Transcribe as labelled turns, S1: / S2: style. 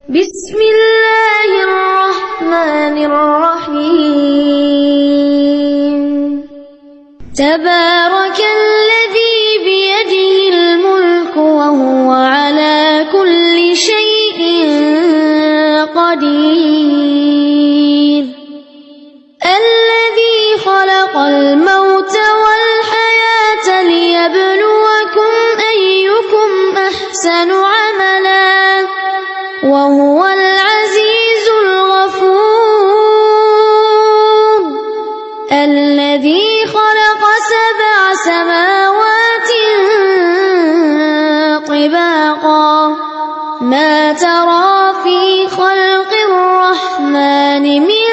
S1: بسم الله الرحمن الرحيم تبارك الذي بيده الملك وهو على كل شيء قدير الذي خلق الموت والحياة ليبلوكم أيكم أحسن عملا وهو العزيز الغفور الذي خلق 7 سماوات طباقا ما ترى في خلق الرحمن من